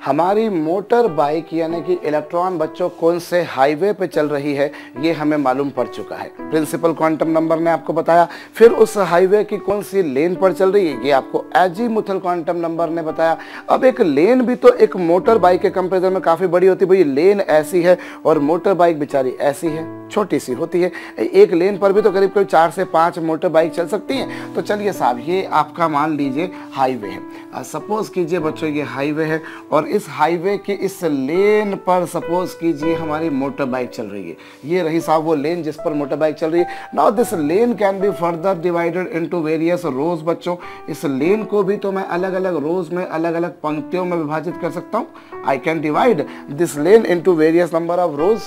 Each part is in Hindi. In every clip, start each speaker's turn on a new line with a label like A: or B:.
A: हमारी मोटर बाइक यानी कि इलेक्ट्रॉन बच्चों कौन से हाईवे पे चल रही है ये हमें मालूम पड़ चुका है। प्रिंसिपल क्वांटम नंबर ने आपको बताया। फिर उस हाईवे की कौन सी लेन पर चल रही है ये आपको एजीमुथल क्वांटम नंबर ने बताया। अब एक लेन भी तो एक मोटर बाइक के कंपैरिजन में काफी बड़ी होती है। भाई लेन ऐसी है और मोटर बाइक बेचारी ऐसी है, छोटी सी होती है। एक लेन पर भी तो करीब करीब 4 से 5 मोटर बाइक चल सकती हैं। तो चलिए साहब, ये आपका मान लीजिए हाईवे है। सपोज कीजिए बच्चों ये हाईवे है और इस हाईवे की इस लेन पर सपोज कीजिए हमारी मोटर बाइक चल रही है। ये रही साहब वो लेन जिस पर मोटर बाइक चल रही है। Now this lane can be further divided into various rows. बच्चों इस लेन को भी तो मैं अलग अलग रोज में अलग अलग पंक्तियों में विभाजित कर सकता हूँ। I can divide this lane into various number of रोज।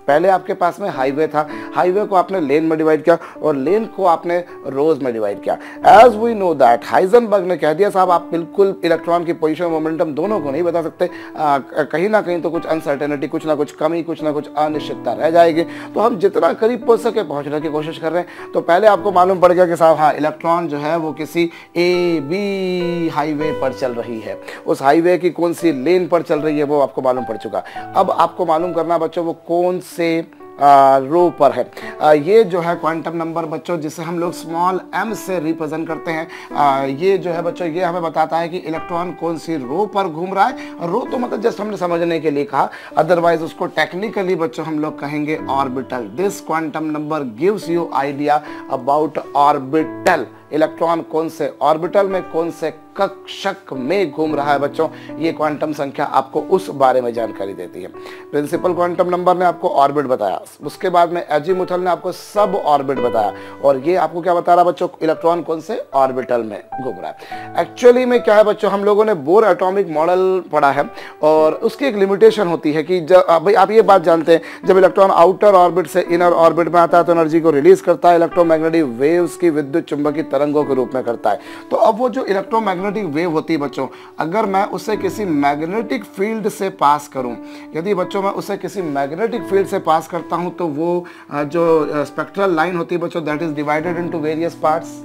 A: पहले आपके पास में हाईवे था, हाईवे को आपने लेन में डिवाइड किया और लेन को आपने रोज में डिवाइड किया। As we know that Heisenberg ने कह दिया साहब आप बिल्कुल इलेक्ट्रॉन की पोजीशन मोमेंटम दोनों को नहीं बता सकते। कहीं ना कहीं तो कुछ अनसर्टेनिटी, कुछ ना कुछ कमी, कुछ ना कुछ अनिश्चितता रह जाएगी। तो हम जितना करीब पहुंच सके पहुंचने की कोशिश कर रहे हैं। तो पहले आपको मालूम पड़ गया कि साहब हाँ इलेक्ट्रॉन जो है वो किसी ए बी हाईवे पर चल रही है। उस हाईवे की कौन सी लेन पर चल रही है वो आपको मालूम पड़ चुका। अब आपको मालूम करना बच्चों वो कौन से रो पर है। ये जो है क्वांटम नंबर बच्चों जिसे हम लोग स्मॉल m से रिप्रेजेंट करते हैं। ये जो है बच्चों ये हमें बताता है कि इलेक्ट्रॉन कौन सी रो पर घूम रहा है। रो तो मतलब जस्ट हमने समझने के लिए कहा, अदरवाइज उसको टेक्निकली बच्चों हम लोग कहेंगे orbital. This quantum number gives you idea about orbital. Electron कौन से ऑर्बिटल में, कौन से कक्षक में घूम रहा है बच्चों, ये क्वांटम संख्या आपको उस बारे में जानकारी देती है। प्रिंसिपल क्वांटम नंबर ने आपको ऑर्बिट बताया, उसके बाद में एजीमुथल ने आपको सब ऑर्बिट बताया और ये आपको क्या बता रहा है बच्चों, इलेक्ट्रॉन कौन से ऑर्बिटल में घूम रहा है। एक्चुअली में क्या है बच्चों, हम लोगों ने बोर एटॉमिक मॉडल पढ़ा है और उसकी एक लिमिटेशन होती है कि भाई आप ये बात जानते हैं जब इलेक्ट्रॉन आउटर ऑर्बिट से इनर ऑर्बिट में आता है तो एनर्जी को रिलीज करता है, इलेक्ट्रोमैग्नेटिक वेव्स की विद्युत चुंबकीय तरंगों के रूप में करता है। तो अब वो जो इलेक्ट्रोमैग्नेटिक वेव होती है बच्चों, अगर मैं उसे किसी मैग्नेटिक फील्ड से पास करूं, यदि बच्चों मैं उसे किसी मैग्नेटिक फील्ड से पास करता हूं तो वो जो स्पेक्ट्रल लाइन होती है बच्चों that is divided into various parts,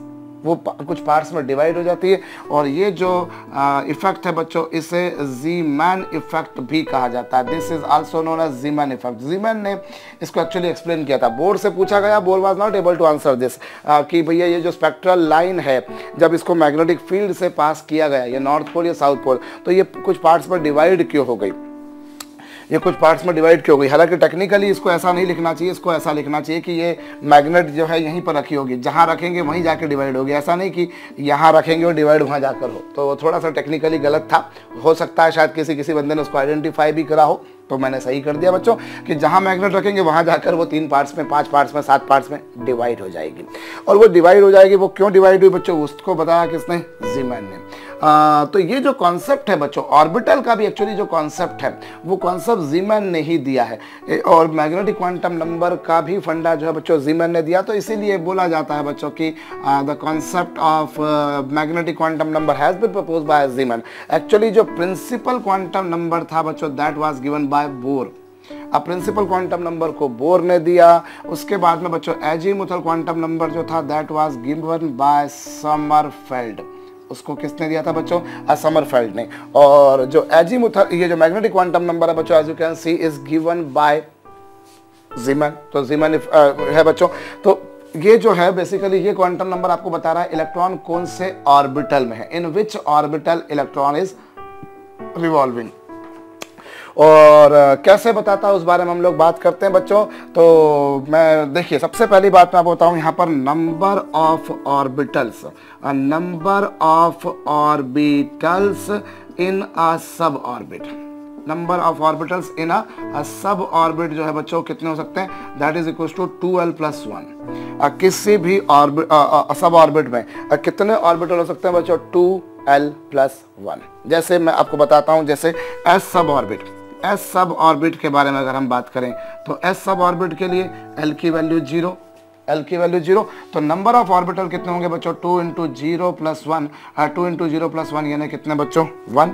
A: वो कुछ पार्ट्स में डिवाइड हो जाती है। और ये जो इफेक्ट है बच्चों इसे ज़ीमैन इफेक्ट भी कहा जाता है। This is also known as Zeeman effect. Zeeman ने इसको एक्चुअली एक्सप्लेन किया था, बोर्ड से पूछा गया, board was not able to answer this कि भैया ये जो स्पेक्ट्रल लाइन है जब इसको मैग्नेटिक फील्ड से पास किया गया, ये नॉर्थ पोल या साउथ पोल, तो ये कुछ पार्ट्स में डिवाइड क्यों हो गई, ये कुछ पार्ट्स में डिवाइड क्यों हो गई। हालांकि टेक्निकली इसको ऐसा नहीं लिखना चाहिए, इसको ऐसा लिखना चाहिए कि ये मैग्नेट जो है यहीं पर रखी होगी, जहां रखेंगे वहीं जाकर डिवाइड होगी। ऐसा नहीं कि यहां रखेंगे और डिवाइड वहां जाकर हो, तो थोड़ा सा टेक्निकली गलत था। हो सकता है शायद किसी बंदे ने उसको आइडेंटिफाई भी करा हो, तो मैंने सही कर दिया बच्चों कि जहां मैग्नेट रखेंगे वहां जाकर वो 3 पार्ट्स में, 5 पार्ट्स में, 7 पार्ट्स में डिवाइड हो जाएगी। और वो डिवाइड हो जाएगी, वो क्यों डिवाइड हुई बच्चों, उसको बताया किसने, ज़ीमैन ने। तो ये जो कॉन्सेप्ट है बच्चों ऑर्बिटल का भी एक्चुअली जो कॉन्सेप्ट है वो कॉन्सेप्ट ज़ीमैन ने ही दिया है और मैग्नेटिक क्वांटम नंबर का भी फंडा जो है बच्चों ज़ीमैन ने दिया। तो इसीलिए बोला जाता है बच्चों कि the concept of magnetic quantum number has been proposed by Zeeman. Actually जो प्रिंसिपल क्वांटम नंबर था बच्चों that was given by Bohr. अब प्रिंसिपल क्वांटम नंबर को बोर ने दिया, उसके बाद में बच्चों एजीमुथल क्वांटम नंबर जो था दैट वाज गिवन बाय समरफेल्ड। उसको किसने दिया था बच्चों, समरफेल्ड ने। और जो एजीमुथल, ये जो मैग्नेटिक क्वांटम नंबर है बच्चों as you can see is given by Zeeman. तो ज़ीमैन है बच्चों। तो ये जो है बेसिकली ये क्वांटम नंबर आपको बता रहा है इलेक्ट्रॉन कौन से ऑर्बिटल में है, इन विच ऑर्बिटल इलेक्ट्रॉन इज रिवॉल्विंग। और कैसे बताता है उस बारे में हम लोग बात करते हैं बच्चों। तो मैं देखिए सबसे पहली बात मैं आपको बताऊं यहाँ पर number of orbitals, number of orbitals in a sub orbit, number of orbitals in a sub orbit जो है बच्चों कितने हो सकते हैं, that is equal to 2l+1। किसी भी सब ऑर्बिट में कितने ऑर्बिटल हो सकते हैं बच्चों, 2l+1। जैसे मैं आपको बताता हूं, जैसे एस सब ऑर्बिट, एस सब ऑर्बिट के बारे में अगर हम बात करें तो एस सब ऑर्बिट के लिए एल की वैल्यू 0, एल की वैल्यू 0। तो नंबर ऑफ ऑर्बिटल कितने होंगे बच्चों, 2 × 0 + 1, 2 × 0 + 1 यानी कितने बच्चों, 1।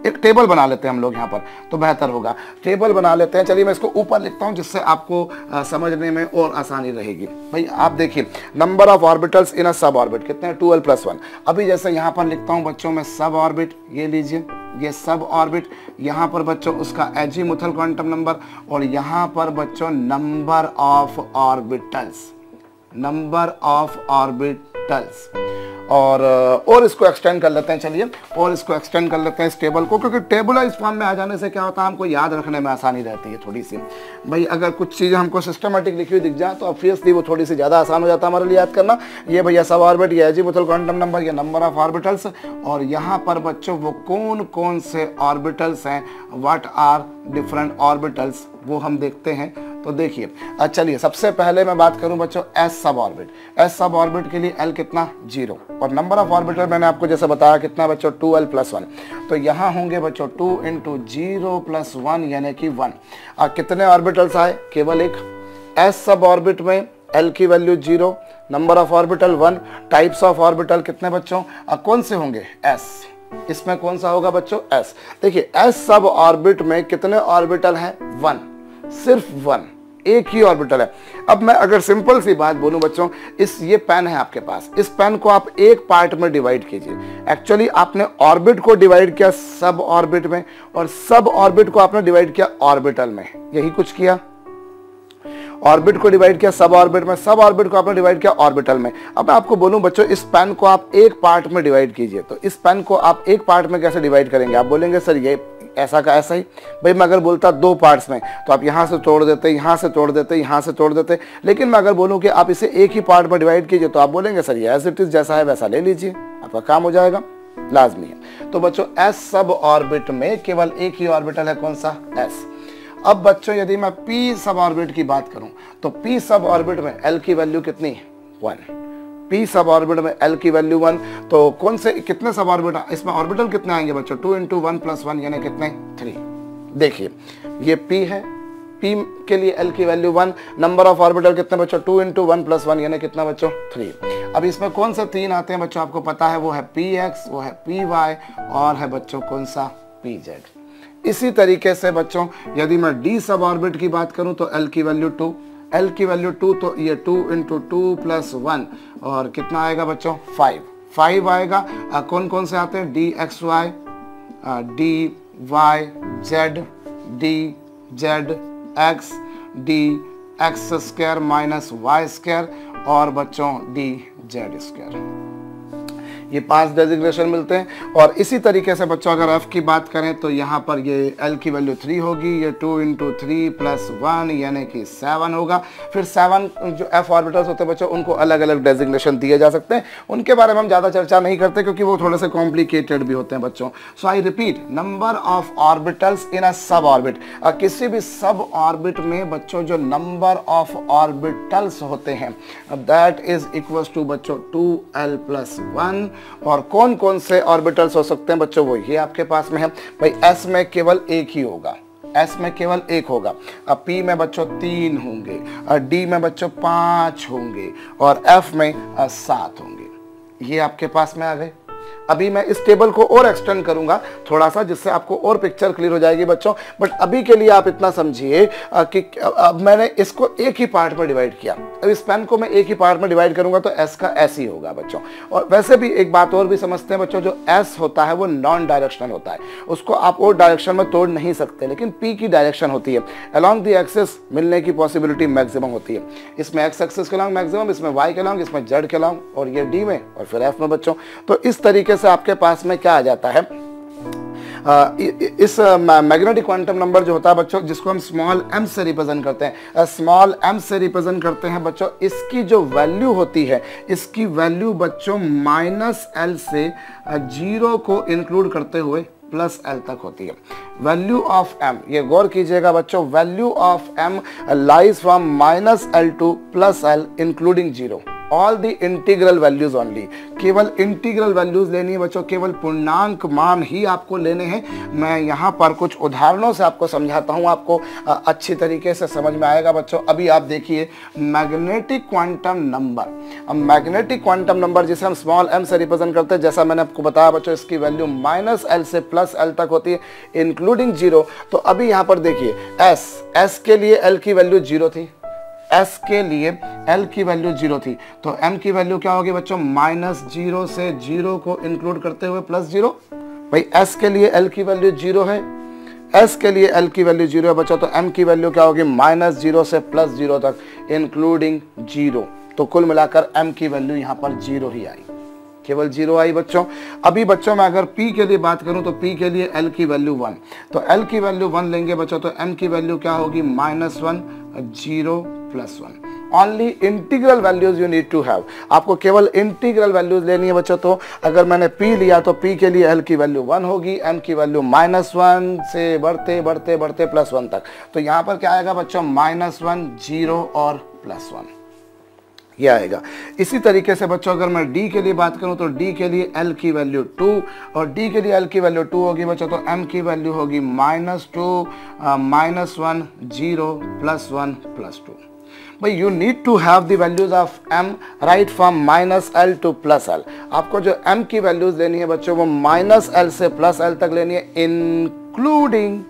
A: एक टेबल बना लेते हैं हम लोग यहाँ पर तो बेहतर होगा। टेबल बना लेते हैं, चलिए मैं इसको ऊपर लिखता हूँ जिससे आपको समझने में और आसानी रहेगी। भाई आप देखिए number of orbitals in a sub orbit कितने हैं 2l + 1। अभी जैसे यहाँ पर लिखता हूँ बच्चों में सब ऑर्बिट, ये लीजिए ये सब ऑर्बिट, यहाँ पर बच्चों उसका एजीमुथल क्वांटम नंबर और यहाँ पर बच्चों number of orbitals, number of orbitals. और इसको एक्सटेंड कर लेते हैं, चलिए और इसको एक्सटेंड कर लेते हैं इस टेबल को, क्योंकि टेबुलर फॉर्म में आ जाने से क्या होता है हमको याद रखने में आसानी रहती है थोड़ी सी। भाई अगर कुछ चीज़ें हमको सिस्टमेटिक लिखी हुई दिख जाए तो ऑब्वियसली वो थोड़ी सी ज़्यादा आसान हो जाता है हमारे लिए याद करना। ये भैया सब ऑर्बिट, ये एजीमुथल क्वांटम नंबर, ये नंबर ऑफ ऑर्बिटल्स, और यहाँ पर बच्चों वो कौन कौन से ऑर्बिटल्स हैं, व्हाट आर डिफरेंट ऑर्बिटल्स, वो हम देखते हैं। तो देखिए चलिए सबसे पहले मैं बात करूं बच्चों एस सब ऑर्बिट। एस सब ऑर्बिट के लिए एल कितना 0 और नंबर ऑफ ऑर्बिटल मैंने आपको जैसे बताया कितना बच्चों 2l + 1। तो यहाँ होंगे बच्चों 2 × 0 + 1 यानी कि 1। कितने ऑर्बिटल्स आए, केवल एक। एस सब ऑर्बिट में एल की value 0, number of orbital 1, types of orbital कितने बच्चों कौन से होंगे एस, इसमें कौन सा होगा बच्चों एस। देखिए एस सब ऑर्बिट में कितने ऑर्बिटल हैं 1, सिर्फ 1, एक ही ऑर्बिटल है। अब मैं अगर सिंपल सी बात बोलूं बच्चों, ये पेन है आपके पास, इस पेन को आप एक पार्ट में डिवाइड कीजिए। एक्चुअली आपने ऑर्बिट को डिवाइड किया सब ऑर्बिट में और सब ऑर्बिट को आपने डिवाइड किया ऑर्बिटल में, यही कुछ किया। ऑर्बिट को डिवाइड किया सब ऑर्बिट में, सब ऑर्बिट को आपने डिवाइड किया ऑर्बिटल में। अब मैं आपको बोलूं बच्चों इस पेन को आप एक पार्ट में डिवाइड कीजिए, तो इस पेन को आप एक पार्ट में कैसे डिवाइड करेंगे, आप बोलेंगे सर ये ऐसा का ऐसा ही। भाई मैं अगर बोलता 2 पार्ट्स में तो आप यहाँ से तोड़ देते, यहाँ से तोड़ देते, यहाँ से तोड़ देते, लेकिन मैं अगर बोलूँ कि आप इसे एक ही पार्ट में डिवाइड कीजिए तो आप बोलेंगे सर ये एज इट इज जैसा है वैसा ले लीजिए, आपका काम हो जाएगा, लाजमी है। तो बच्चों एस सब ऑर्बिट में केवल एक ही ऑर्बिटल है, कौन सा एस। अब बच्चों यदि मैं पी सब ऑर्बिट की बात करूं तो पी सब ऑर्बिट में एल की वैल्यू कितनी 1, पी सब ऑर्बिट में एल की वैल्यू 1। तो कौन से कितने सब ऑर्बिट, इसमें ऑर्बिटल कितने आएंगे बच्चों 2 × 1 + 1 यानी कितने 3। देखिए ये पी है, पी के लिए एल की वैल्यू 1, नंबर ऑफ ऑर्बिटल कितने बच्चों 2 × 1 + 1 यानी कितना बच्चों 3। अब इसमें कौन से 3 आते हैं बच्चों आपको पता है, वो है px, वो है py और है बच्चों कौन सा pz। इसी तरीके से बच्चों यदि मैं डी सब ऑर्बिट की बात करूं तो एल की वैल्यू 2, एल की वैल्यू 2 तो ये 2 × 2 + 1 और कितना आएगा बच्चों 5 आएगा। कौन कौन से आते हैं dxy, dy z, dz dx² - y² और बच्चों dz²। ये 5 डेजिग्नेशन मिलते हैं। और इसी तरीके से बच्चों अगर f की बात करें तो यहाँ पर ये l की वैल्यू 3 होगी, ये 2 × 3 + 1 यानी कि 7 होगा। फिर 7 जो f ऑर्बिटल्स होते हैं बच्चों उनको अलग अलग डेजिग्नेशन दिए जा सकते हैं, उनके बारे में हम ज़्यादा चर्चा नहीं करते क्योंकि वो थोड़े से कॉम्प्लिकेटेड भी होते हैं बच्चों। So I repeat, number of orbitals in a sub orbit, किसी भी सब ऑर्बिट में बच्चों जो नंबर ऑफ ऑर्बिटल्स होते हैं दैट इज इक्वल टू बच्चों 2l + 1। और कौन कौन से ऑर्बिटल्स हो सकते हैं बच्चों, वो ये आपके पास में है। भाई एस में केवल एक ही होगा, एस में केवल एक होगा। अब पी में बच्चों 3 होंगे, डी में बच्चों 5 होंगे और एफ में 7 होंगे। ये आपके पास में आ गए। अभी मैं इस टेबल को और एक्सटेंड करूंगा थोड़ा सा जिससे आपको और पिक्चर क्लियर हो जाएगी बच्चों, बट अभी के लिए आप इतना समझिए कि अब मैंने इसको एक ही पार्ट में डिवाइड किया। अब इस पेन को मैं एक ही पार्ट में डिवाइड करूंगा तो एस का एस ही होगा बच्चों। और वैसे भी एक बात और भी समझते हैं बच्चों, जो एस होता है वो नॉन डायरेक्शनल होता है, उसको आप और डायरेक्शन में तोड़ नहीं सकते, लेकिन पी की डायरेक्शन होती है, अलॉन्ग द एक्सिस मिलने की पॉसिबिलिटी मैक्सिमम होती है। इसमें एक्स एक्सिस के अलॉन्ग मैक्सिमम, इसमें वाई के अलॉन्ग, इसमें जेड के अलॉन्ग और ये डी में और फिर एफ में बच्चों। तो इस तरीके से आपके पास में क्या आ जाता है, इस मैग्नेटिक क्वांटम नंबर जो होता है बच्चों, जिसको हम स्मॉल m से रिप्रेजेंट करते हैं, स्मॉल m से रिप्रेजेंट करते हैं बच्चों, इसकी जो वैल्यू होती है, इसकी वैल्यू बच्चों -l से 0 को इंक्लूड करते हुए +l तक होती है। वैल्यू ऑफ m, ये गौर कीजिएगा बच्चों, value of m lies from -l to +l including 0। All the integral values only, केवल इंटीग्रल वैल्यूज लेनी है बच्चों, केवल पूर्णांक मान ही आपको लेने हैं। मैं यहाँ पर कुछ उदाहरणों से आपको समझाता हूँ, आपको अच्छी तरीके से समझ में आएगा बच्चों। अभी आप देखिए मैग्नेटिक क्वांटम नंबर, अब मैग्नेटिक क्वांटम नंबर जिसे हम स्मॉल m से रिप्रेजेंट करते हैं, जैसा मैंने आपको बताया बच्चों, इसकी वैल्यू -l से +l तक होती है इंक्लूडिंग 0। तो अभी यहाँ पर देखिए s के लिए l की वैल्यू 0 थी, s के लिए l की वैल्यू 0 थी, तो m की वैल्यू क्या होगी बच्चों, -0 से 0 को इंक्लूड करते हुए +0। भाई s के लिए l की वैल्यू 0 है, s के लिए l की वैल्यू 0 है बच्चों, तो m की वैल्यू क्या होगी, -0 से +0 तक इंक्लूडिंग 0। तो कुल मिलाकर m की वैल्यू यहाँ पर 0 ही आई, केवल 0 आई बच्चों। अभी बच्चों मैं अगर p के लिए बात करूं तो p के लिए l की वैल्यू 1, तो l की वैल्यू 1 लेंगे बच्चों, तो m की वैल्यू क्या होगी, -1 0 +1। Only integral values you need to have, आपको केवल इंटीग्रल वैल्यूज लेनी है बच्चों। तो अगर मैंने p लिया तो p के लिए l की वैल्यू 1 होगी, m की वैल्यू -1 से बढ़ते बढ़ते बढ़ते +1 तक। तो यहाँ पर क्या आएगा बच्चों, -1 0 और +1 ये आएगा। इसी तरीके से बच्चों अगर मैं d के लिए बात करूं तो d के लिए l की वैल्यू 2, और d के लिए l की वैल्यू 2 होगी बच्चों, तो m की वैल्यू होगी -2 -1 0 +1 +2। भाई you need to have the values of m right from -l to +l। आपको जो m की वैल्यूज लेनी है बच्चों वो -l से +l तक लेनी है इंक्लूडिंग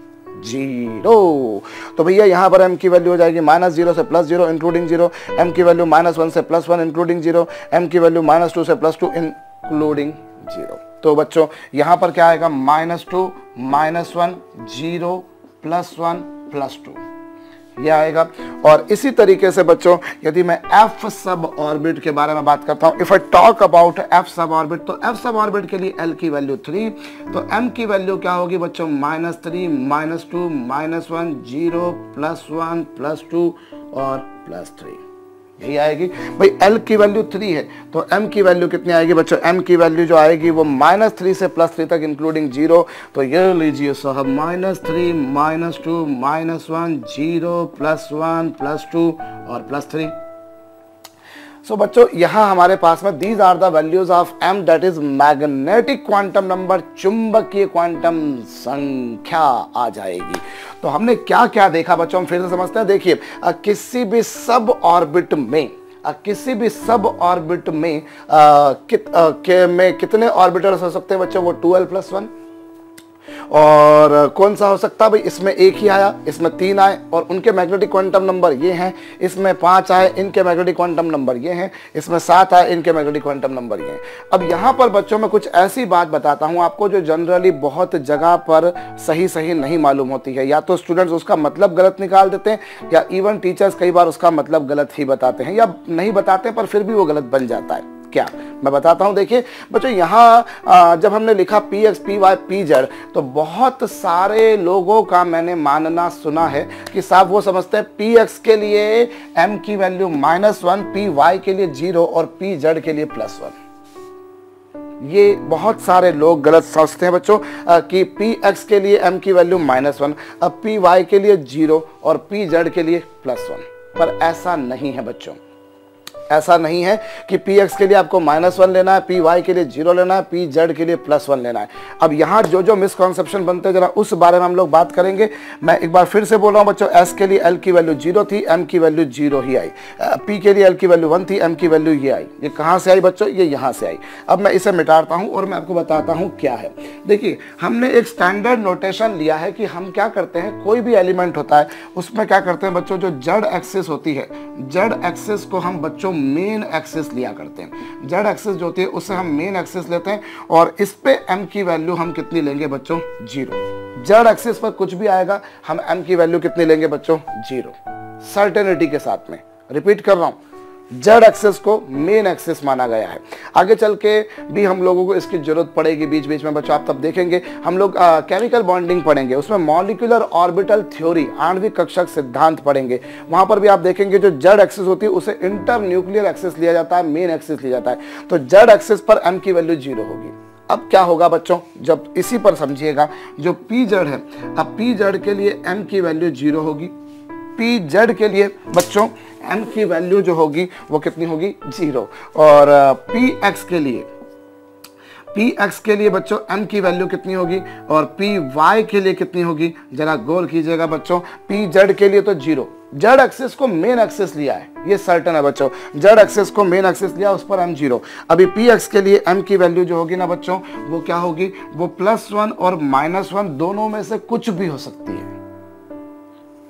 A: 0। तो भैया यहाँ पर m की वैल्यू हो जाएगी -0 से +0 इंक्लूडिंग 0, m की वैल्यू -1 से +1 इंक्लूडिंग 0, m की वैल्यू -2 से +2 इंक्लूडिंग 0। तो बच्चों यहाँ पर क्या आएगा, -2 -1 0 +1 +2 ये आएगा। और इसी तरीके से बच्चों यदि मैं f सब ऑर्बिट के बारे में बात करता हूं, if I talk about f सब ऑर्बिट, तो f सब ऑर्बिट के लिए l की वैल्यू 3, तो m की वैल्यू क्या होगी बच्चों, -3 -2 -1 0 +1 +2 और +3 यही आएगी। भाई l की वैल्यू 3 है तो m की वैल्यू कितनी आएगी बच्चों, m की वैल्यू जो आएगी वो -3 से +3 तक इंक्लूडिंग 0। तो ये लीजिए साहब, -3 -2 -1 0 +1 +2 और +3। सो बच्चों यहाँ हमारे पास में these are the values of m, that is magnetic quantum number, चुंबकीय क्वांटम संख्या आ जाएगी। तो हमने क्या क्या देखा बच्चों, हम फिर से समझते हैं। देखिए किसी भी सब ऑर्बिट में कितने ऑर्बिटल्स हो सकते हैं बच्चों, वो 2l+1। और कौन सा हो सकता है भाई, इसमें एक ही आया, इसमें 3 आए और उनके मैग्नेटिक क्वांटम नंबर ये हैं, इसमें 5 आए, इनके मैग्नेटिक क्वांटम नंबर ये हैं, इसमें 7 आए, इनके मैग्नेटिक क्वांटम नंबर ये हैं। अब यहाँ पर बच्चों मैं कुछ ऐसी बात बताता हूँ आपको जो जनरली बहुत जगह पर सही नहीं मालूम होती है, या तो स्टूडेंट्स उसका मतलब गलत निकाल देते हैं, या इवन टीचर्स कई बार उसका मतलब गलत ही बताते हैं, या नहीं बताते पर फिर भी वो गलत बन जाता है। क्या मैं बताता हूं, देखिए बच्चों यहाँ जब हमने लिखा px py pz, तो बहुत सारे लोगों का मैंने मानना सुना है कि साहब वो समझते हैं px के लिए m की वैल्यू -1, py के लिए 0 और pz के लिए +1। ये बहुत सारे लोग गलत समझते हैं बच्चों कि px के लिए m की वैल्यू -1, अब py के लिए 0 और pz के लिए +1, पर ऐसा नहीं है बच्चों। ऐसा नहीं है कि px के लिए आपको -1 लेना है, py के लिए 0 लेना है, pz के लिए +1 लेना है। अब यहाँ जो मिसकॉन्सेप्शन बनते हैं जरा उस बारे में हम लोग बात करेंगे। मैं एक बार फिर से बोल रहा हूँ बच्चों, s के लिए l की वैल्यू 0 थी, m की वैल्यू 0 ही आई, p के लिए l की वैल्यू 1 थी, m की वैल्यू ये आई। ये कहाँ से आई बच्चों, ये यहाँ से आई। अब मैं इसे मिटाता हूँ और मैं आपको बताता हूँ क्या है। देखिए हमने एक स्टैंडर्ड नोटेशन लिया है कि हम क्या करते हैं, कोई भी एलिमेंट होता है उसमें क्या करते हैं बच्चों, जो जेड एक्सिस होती है, जेड एक्सिस को हम बच्चों मेन एक्सिस लिया करते हैं। जेड एक्सिस जो होती है उससे हम मेन एक्सिस लेते हैं और इस पे m की वैल्यू हम कितनी लेंगे बच्चों, 0। जेड एक्सिस पर कुछ भी आएगा हम m की वैल्यू कितनी लेंगे बच्चों, 0, सर्टेनिटी के साथ में। रिपीट कर रहा हूं, जेड एक्सिस को मेन एक्सिस माना गया है। आगे चल के भी हम लोगों को इसकी जरूरत पड़ेगी बीच बीच में बच्चों, आप तब देखेंगे। हम लोग केमिकल बॉन्डिंग पढ़ेंगे, उसमें मॉलिक्यूलर ऑर्बिटल थ्योरी, आणविक कक्षक सिद्धांत पढ़ेंगे। वहां पर भी आप देखेंगे जो जेड एक्सिस होती है उसे इंटर न्यूक्लियर एक्सिस लिया जाता है, मेन एक्सिस लिया जाता है। तो जेड एक्सिस पर m की वैल्यू 0 होगी। अब क्या होगा बच्चों, जब इसी पर समझिएगा, जो pz है, अब pz के लिए m की वैल्यू 0 होगी, पी जेड के लिए बच्चों m की वैल्यू जो होगी वो कितनी होगी 0, और पी एक्स के लिए बच्चों m की वैल्यू कितनी होगी और पी वाई के लिए कितनी होगी, जरा गौर कीजिएगा बच्चों। पी जेड के लिए तो 0, जेड एक्सिस को मेन एक्सिस लिया है, ये सर्टन है बच्चों, जेड एक्सिस को मेन एक्सिस लिया, उस पर m 0। अभी पी एक्स के लिए m की वैल्यू जो होगी ना बच्चों वो क्या होगी, वो +1 और -1 दोनों में से कुछ भी हो सकती है।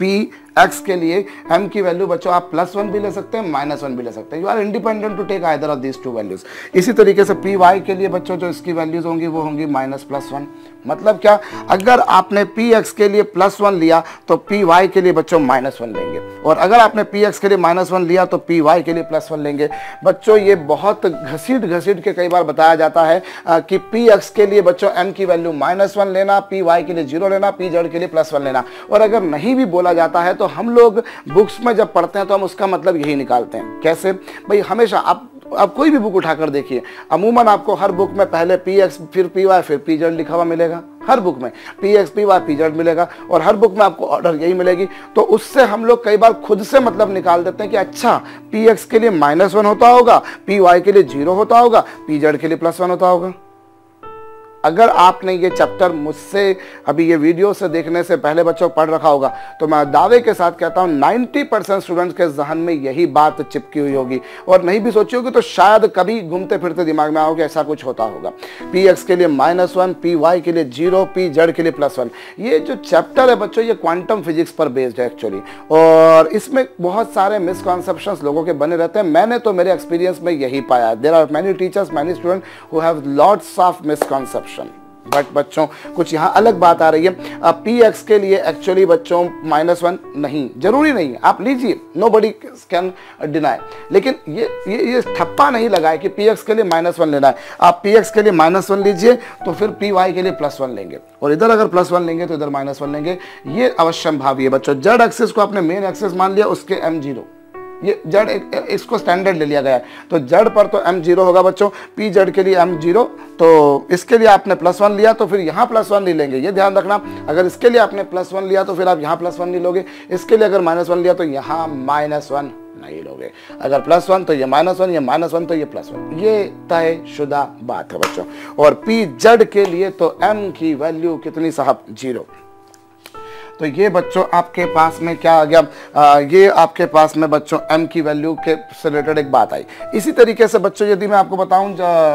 A: पी एक्स के लिए m की वैल्यू बच्चों आप +1 भी ले सकते हैं, -1 भी ले सकते हैं। You are independent to take either of these two values. इसी तरीके से पी वाई के लिए बच्चों जो इसकी वैल्यूज होंगी वो होंगी -+1। मतलब क्या, अगर आपने पी एक्स के लिए +1 लिया तो पी वाई के लिए बच्चों -1 लेंगे, और अगर आपने पी एक्स के लिए -1 लिया तो पी वाई के लिए +1 लेंगे। बच्चों ये बहुत घसीट के कई बार बताया जाता है कि पी एक्स के लिए बच्चों m की वैल्यू -1 लेना, पी वाई के लिए 0 लेना, पी जेड के लिए +1 लेना। और अगर नहीं भी बोला जाता है तो हम लोग बुक्स में जब पढ़ते हैं तो हम उसका मतलब यही निकालते हैं। कैसे भाई, हमेशा आप कोई भी बुक उठाकर देखिए, अमूमन आपको हर बुक में पहले पी एक्स फिर पी वाई फिर पी जेड लिखा हुआ मिलेगा। हर बुक में P X P Y P Z मिलेगा, और हर बुक में आपको ऑर्डर यही मिलेगी। तो उससे हम लोग कई बार खुद से मतलब निकाल देते हैं कि अच्छा पी एक्स के लिए -1 होता होगा, पी वाई के लिए 0 होता होगा, पी जेड के लिए +1 होता होगा। अगर आपने ये चैप्टर मुझसे अभी ये वीडियो से देखने से पहले बच्चों पढ़ रखा होगा तो मैं दावे के साथ कहता हूँ 90% स्टूडेंट्स के जहन में यही बात चिपकी हुई होगी, और नहीं भी सोची होगी तो शायद कभी घूमते फिरते दिमाग में आओगे ऐसा कुछ होता होगा। पी एक्स के लिए -1, पी वाई के लिए 0, पी जेड के लिए +1। ये जो चैप्टर है बच्चों ये क्वांटम फिजिक्स पर बेस्ड है एक्चुअली, और इसमें बहुत सारे मिसकॉन्सेप्शंस लोगों के बने रहते हैं। मैंने तो मेरे एक्सपीरियंस में यही पाया। There are many teachers, many student who have lots of misconception. But बच्चों कुछ यहाँ अलग बात आ रही है। पी एक्स के लिए एक्चुअली बच्चों -1 नहीं, जरूरी नहीं है, आप लीजिए, नोबडी कैन डिनाई, लेकिन ये ठप्पा नहीं लगाए कि पी एक्स के लिए -1 लेना है। आप पी एक्स के लिए -1 लीजिए तो फिर पी वाई के लिए +1 लेंगे, और इधर अगर +1 लेंगे तो इधर -1 लेंगे। ये अवश्य भाविए बच्चों। जेड एक्सिस को आपने मेन एक्सिस मान लिया, उसके m 0, ये जेड इसको स्टैंडर्ड ले लिया गया है, तो जेड पर तो m 0 होगा बच्चों। पी जेड के लिए m 0, तो इसके लिए आपने +1 लिया तो फिर यहाँ +1 नहीं लेंगे, ये ध्यान रखना। अगर इसके लिए आपने +1 लिया तो फिर आप यहाँ +1 नहीं लोगे, इसके लिए अगर -1 लिया तो यहाँ -1 नहीं लोगे। अगर +1 तो ये -1, ये -1 तो ये +1, ये तय शुदा बात है बच्चों। और पी जेड के लिए तो m की वैल्यू कितनी साहब 0। तो ये बच्चों आपके पास में क्या आ गया, ये आपके पास में बच्चों m की वैल्यू के से रिलेटेड एक बात आई। इसी तरीके से बच्चों यदि मैं आपको बताऊं,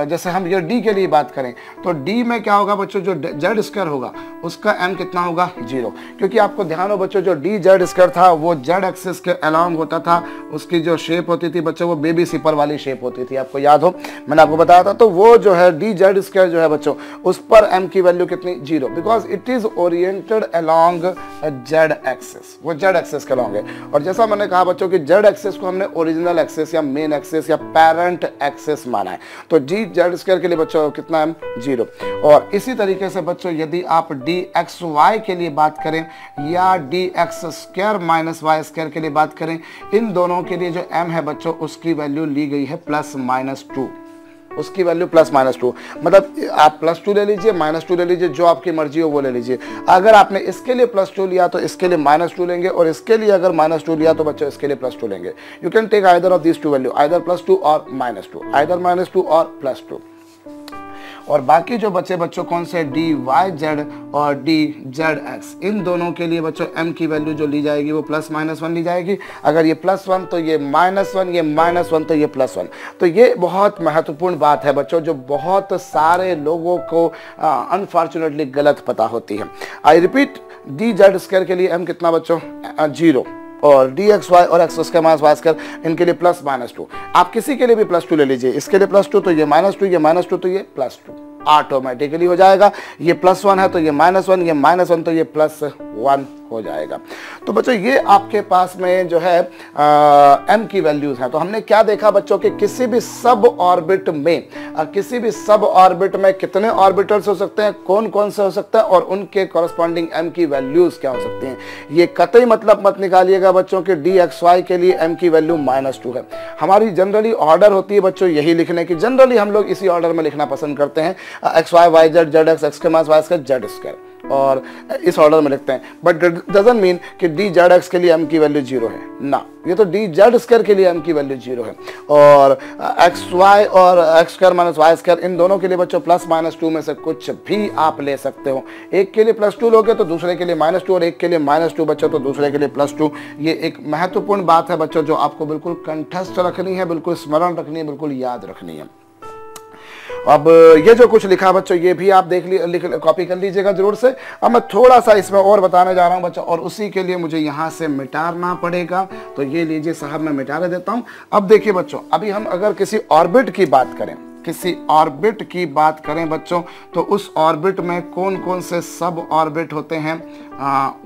A: जैसे हम ये d के लिए बात करें तो d में क्या होगा बच्चों, जो जेड स्क्वायर होगा उसका m कितना होगा 0, क्योंकि आपको ध्यान हो बच्चों जो d जेड स्क्वायर था वो जेड एक्सिस के अलोंग होता था। उसकी जो शेप होती थी बच्चों वो बेबी सिपर वाली शेप होती थी, आपको याद हो मैंने आपको बताया था। तो वो जो है d जेड स्क्वायर जो है बच्चों उस पर m की वैल्यू कितनी 0, because it is oriented along Z axis, वो जेड एक्सिस के अलोंग है। और जैसा मैंने कहा बच्चों कि जेड एक्सिस को हमने ओरिजिनल एक्सिस या मेन एक्सिस या पेरेंट एक्सिस माना है, तो डी जेड स्क्वायर के लिए बच्चों कितना है 0। और इसी तरीके से बच्चों यदि आप डी एक्स वाई के लिए बात करें या D X square minus Y square के लिए बात करें, इन दोनों के लिए जो m है बच्चों उसकी वैल्यू ली गई है +-2, उसकी वैल्यू +-2, मतलब आप +2 ले लीजिए, -2 ले लीजिए, जो आपकी मर्जी हो वो ले लीजिए। अगर आपने इसके लिए +2 लिया तो इसके लिए -2 लेंगे, और इसके लिए अगर -2 लिया तो बच्चों इसके लिए +2 लेंगे। You can take either of this two value, either +2 और -2, आइदर -2 और +2। और बाकी जो बचे बच्चों कौन से डी वाई जेड और डी जेड एक्स, इन दोनों के लिए बच्चों m की वैल्यू जो ली जाएगी वो +-1 ली जाएगी। अगर ये +1 तो ये -1, ये -1 तो ये +1। तो ये बहुत महत्वपूर्ण बात है बच्चों, जो बहुत सारे लोगों को अनफॉर्चुनेटली गलत पता होती है। I repeat, D Z square के लिए m कितना बच्चों 0, और डी एक्स वाई और x square minus Y square इनके लिए +-2। आप किसी के लिए भी +2 ले लीजिए, इसके लिए +2 तो ये -2, ये -2 तो ये +2, ऑटोमेटिकली हो जाएगा। ये +1 है तो ये -1, ये -1 तो ये +1 हो जाएगा। तो बच्चों ये आपके पास में जो है m की वैल्यूज हैं। तो हमने क्या देखा बच्चों कि किसी भी सब ऑर्बिट में कितने ऑर्बिटल्स हो सकते हैं, कौन कौन से हो सकते हैं, और उनके कॉरस्पॉन्डिंग m की वैल्यूज क्या हो सकती हैं। ये कतई मतलब मत निकालिएगा बच्चों के डी एक्स वाई के लिए m की वैल्यू -2 है। हमारी जनरली ऑर्डर होती है बच्चों यही लिखने की, जनरली हम लोग इसी ऑर्डर में लिखना पसंद करते हैं, x y y z z x x के minus Y square z square. और इस ऑर्डर में लिखते हैं, बट डजंट मीन कि डी जेड एक्स के लिए m की वैल्यू 0 है ना, ये तो डी जेड स्क्वायर के लिए m की वैल्यू 0 है, और एक्स वाई और x square minus Y square इन दोनों के लिए बच्चों प्लस माइनस 2 में से कुछ भी आप ले सकते हो। एक के लिए +2 लोगे तो दूसरे के लिए -2, और एक के लिए -2 बच्चों तो दूसरे के लिए +2। ये एक महत्वपूर्ण बात है बच्चों जो आपको बिल्कुल कंठस्थ रखनी है, बिल्कुल स्मरण रखनी है, बिल्कुल याद रखनी है। अब ये जो कुछ लिखा बच्चों ये भी आप देख कॉपी कर लीजिएगा जरूर से। अब मैं थोड़ा सा इसमें और बताने जा रहा हूँ बच्चों, और उसी के लिए मुझे यहाँ से मिटाना पड़ेगा, तो ये लीजिए साहब मैं मिटा देता हूँ। अब देखिए बच्चों, अभी हम अगर किसी ऑर्बिट की बात करें, किसी ऑर्बिट की बात करें बच्चों, तो उस ऑर्बिट में कौन कौन से सब ऑर्बिट होते हैं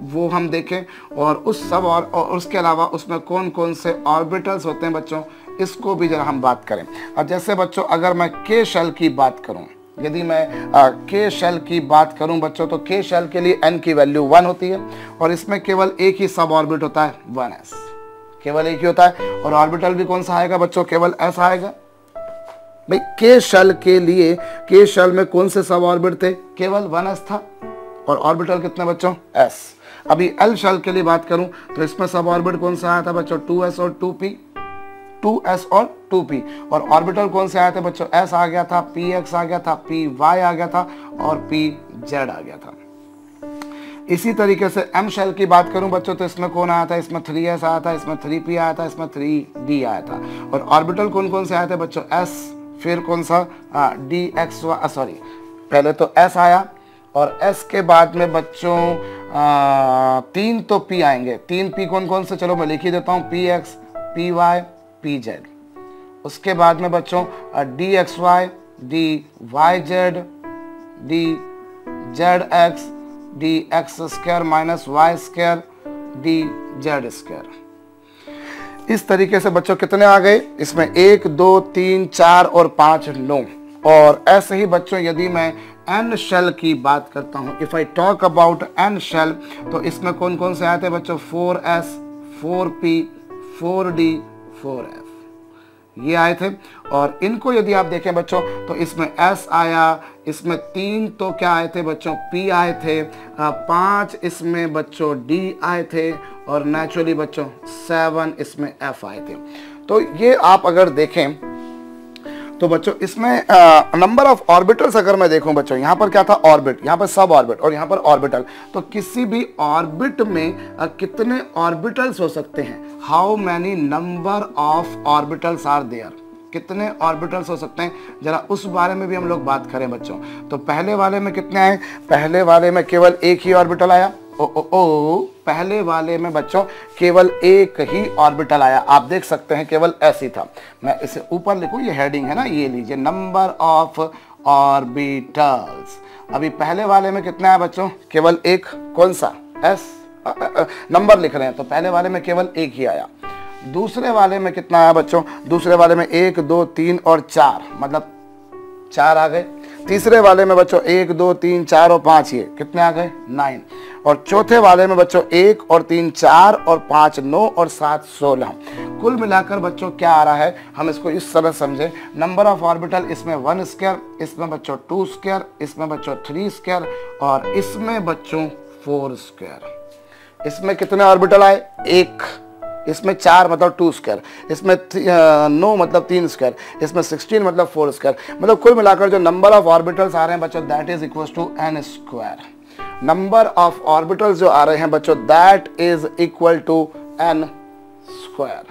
A: वो हम देखें, और उस सब और उसके अलावा उसमें कौन कौन से ऑर्बिटल्स होते हैं बच्चों, इसको भी जरा हम बात करें। अब जैसे बच्चों अगर मैं के शेल की बात करूं, यदि मैं के शेल की बात करूं बच्चों, तो के शेल के लिए n की वैल्यू 1 होती है, और इसमें केवल एक ही सब ऑर्बिट होता है 1s, केवल एक ही होता है। और ऑर्बिटल भी कौन सा आएगा बच्चों, केवल s आएगा। भाई के शेल के लिए, के शेल में कौन से सब ऑर्बिट थे, केवल 1s था, और ऑर्बिटल कितने बच्चों, s। अभी एल शेल के लिए बात करूं तो इसमें सब ऑर्बिट कौन सा आया था बच्चों, 2s और 2p, 2s और 2p, और ऑर्बिटल कौन से आए थे बच्चों, s आ गया था, px आ गया था, py आ गया था, और pz आ गया था। इसी तरीके से m शेल की बात करूं बच्चों तो इसमें कौन आया था, इसमें 3s आया था, इसमें 3p आया था, इसमें 3d आया था, और ऑर्बिटल कौन कौन से आए थे बच्चों, s, फिर कौन सा dx, सॉरी पहले तो s आया, और s के बाद में बच्चों 3 तो p आएंगे, 3 p कौन कौन से, चलो मैं लिख ही देता हूँ, px, py, pz। उसके बाद में बच्चों dxy, dyz, dzx, dx square minus Y square, dz square. इस तरीके से बच्चों कितने आ गए, इसमें 1 2 3 4 और 5 9। और ऐसे ही बच्चों यदि मैं n शेल की बात करता हूं, if I talk about n shell, तो इसमें कौन कौन से आए थे बच्चों, 4s, 4p, 4d, 4f, ये आए थे। और इनको यदि आप देखें बच्चों तो इसमें s आया, इसमें 3 तो क्या आए थे बच्चों, p आए थे, 5 इसमें बच्चों d आए थे, और नेचुरली बच्चों 7 इसमें f आए थे। तो ये आप अगर देखें तो बच्चों इसमें नंबर ऑफ ऑर्बिटल्स अगर मैं देखूं बच्चों, यहाँ पर क्या था, ऑर्बिट, यहाँ पर सब ऑर्बिट, और यहाँ पर ऑर्बिटल, तो किसी भी ऑर्बिट में कितने ऑर्बिटल्स हो सकते हैं, how many number of orbitals are there, कितने ऑर्बिटल्स हो सकते हैं, जरा उस बारे में भी हम लोग बात करें बच्चों। तो पहले वाले में कितने आए, पहले वाले में केवल एक ही ऑर्बिटल आया, पहले वाले में बच्चों केवल एक ही ऑर्बिटल आया, आप देख सकते हैं केवल ऐसे ही था। मैं इसे ऊपर लिखूं, ये हेडिंग है ना, ये लीजिए, नंबर ऑफ ऑर्बिटल्स। अभी पहले वाले में कितना है बच्चों, केवल एक, कौन सा, s, नंबर लिख रहे हैं तो पहले वाले में केवल एक ही आया। दूसरे वाले में कितना आया बच्चों, दूसरे वाले में 1 2 3 और 4, मतलब 4 आ गए। तीसरे वाले में बच्चों 1 2 3 4 और 5, ये कितने आ गए, 9। और चौथे वाले में बच्चों 1 और 3 4 और 5 9 और 7 16। कुल मिलाकर बच्चों क्या आ रहा है, हम इसको इस तरह समझे, नंबर ऑफ ऑर्बिटल इसमें 1 स्क्वायर, इसमें बच्चों 2 स्क्वायर, इसमें बच्चों 3 स्क्वायर, और इसमें बच्चों 4 स्क्वायर। इसमें कितने ऑर्बिटल आए, 1, इसमें 4 मतलब 2 स्क्वायर, इसमें 9 मतलब 3 स्क्वायर, इसमें 16 मतलब 4 स्क्वायर। मतलब कुल मिलाकर जो नंबर ऑफ ऑर्बिटल्स आ रहे हैं बच्चों that is equal to n square. Number of orbitals जो आ रहे हैं बच्चों that is equal to n square.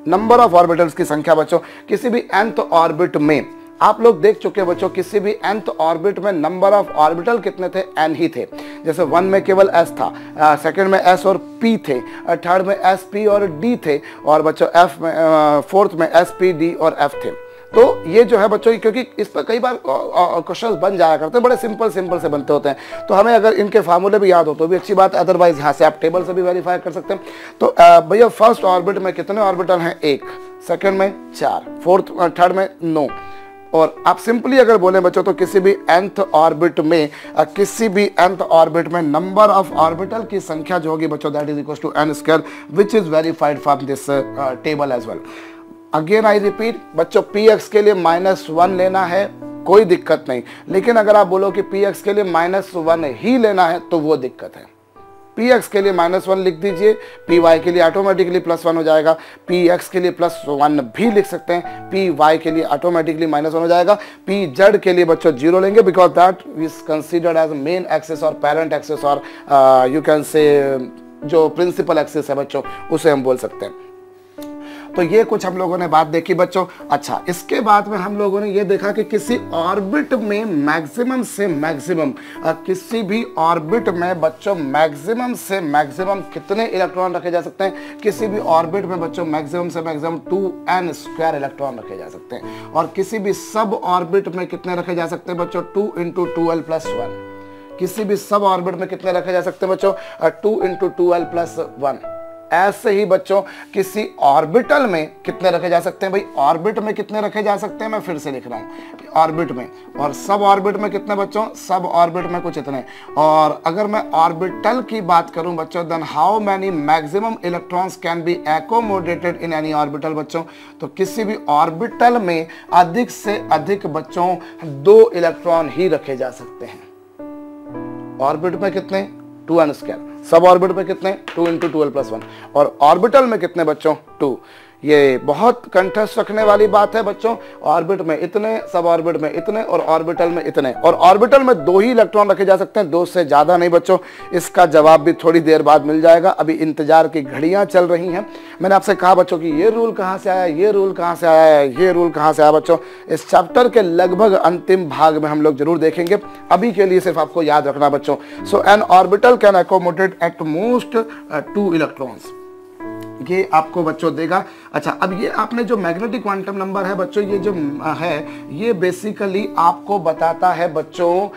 A: Number of orbitals की संख्या बच्चों किसी भी nth ऑर्बिट में, आप लोग देख चुके हैं बच्चों, किसी भी nth ऑर्बिट में नंबर ऑफ ऑर्बिटल कितने थे, n ही थे। जैसे 1 में केवल s था, सेकंड में s और p थे, थर्ड में s p और d थे, और बच्चों f में फोर्थ में s p d और f थे। तो ये जो है बच्चों, क्योंकि इस पर कई बार क्वेश्चन बन जाया करते हैं, बड़े सिंपल से बनते होते हैं, तो हमें अगर इनके फार्मूले भी याद हो तो भी अच्छी बात है, अदरवाइज यहाँ से आप टेबल से भी वेरीफाई कर सकते हैं। तो भैया फर्स्ट ऑर्बिट में कितने ऑर्बिटल हैं, 1, सेकंड में 4, फोर्थ थर्ड में 9। और आप सिंपली अगर बोले बच्चों तो किसी भी nth ऑर्बिट में, किसी भी nth ऑर्बिट में नंबर ऑफ ऑर्बिटल की संख्या जो होगी बच्चों that is equal to n square, which is verified from this table as well. Again I repeat बच्चों, px के लिए -1 लेना है, कोई दिक्कत नहीं। लेकिन अगर आप बोलो कि px के लिए -1 ही लेना है तो वो दिक्कत है। px के लिए -1 लिख दीजिए, py के लिए ऑटोमेटिकली +1 हो जाएगा, px के लिए +1 भी लिख सकते हैं, py के लिए ऑटोमेटिकली -1 हो जाएगा, pz के लिए बच्चों 0 लेंगे because that is considered as main axis और पेरेंट एक्सिस और यू कैन से जो प्रिंसिपल एक्सिस है बच्चों उसे हम बोल सकते हैं। तो ये कुछ हम लोगों ने बात देखी बच्चों। अच्छा, इसके बाद में हम लोगों ने ये देखा कि किसी ऑर्बिट में मैक्सिमम से मैक्सिमम किसी भी ऑर्बिट में बच्चों मैक्सिमम से मैक्सिमम कितने इलेक्ट्रॉन रखे जा सकते हैं। किसी भी ऑर्बिट में बच्चों मैक्सिमम से मैक्सिमम 2n² इलेक्ट्रॉन रखे जा सकते हैं। और किसी भी सब ऑर्बिट में कितने रखे जा सकते हैं बच्चों, 2 × 2l+1। किसी भी सब ऑर्बिट में कितने रखे जा सकते हैं बच्चों, 2 × 2l+1। ऐसे ही बच्चों किसी ऑर्बिटल में कितने रखे जा सकते हैं, भाई ऑर्बिट में कितने रखे जा सकते हैं, मैं फिर से लिख रहा हूं ऑर्बिट में। और सब ऑर्बिट में कितने बच्चों, सब ऑर्बिट में कुछ इतने। और अगर मैं ऑर्बिटल की बात करूं बच्चों, then how many maximum electrons can be accommodated in any orbital बच्चों, तो किसी भी ऑर्बिटल में अधिक से अधिक बच्चों 2 इलेक्ट्रॉन ही रखे जा सकते हैं। ऑर्बिट में कितने, 2n²। सब ऑर्बिट में कितने, 2 × 2l+1। और ऑर्बिटल में कितने बच्चों, 2। ये बहुत कंठस्थ रखने वाली बात है बच्चों। ऑर्बिट में इतने, सब ऑर्बिट में इतने और ऑर्बिटल में इतने। और ऑर्बिटल में 2 ही इलेक्ट्रॉन रखे जा सकते हैं, 2 से ज्यादा नहीं बच्चों। इसका जवाब भी थोड़ी देर बाद मिल जाएगा, अभी इंतजार की घड़ियां चल रही हैं। मैंने आपसे कहा बच्चों कि ये रूल कहां से आया, ये रूल कहां से आया है, ये रूल कहां से आया बच्चों, इस चैप्टर के लगभग अंतिम भाग में हम लोग जरूर देखेंगे। अभी के लिए सिर्फ आपको याद रखना बच्चों। So an orbital can accommodate at most 2 electrons, ये आपको बच्चों देगा। अच्छा, अब ये आपने जो मैग्नेटिक क्वांटम नंबर है बच्चों, ये जो है ये बेसिकली आपको बताता है बच्चों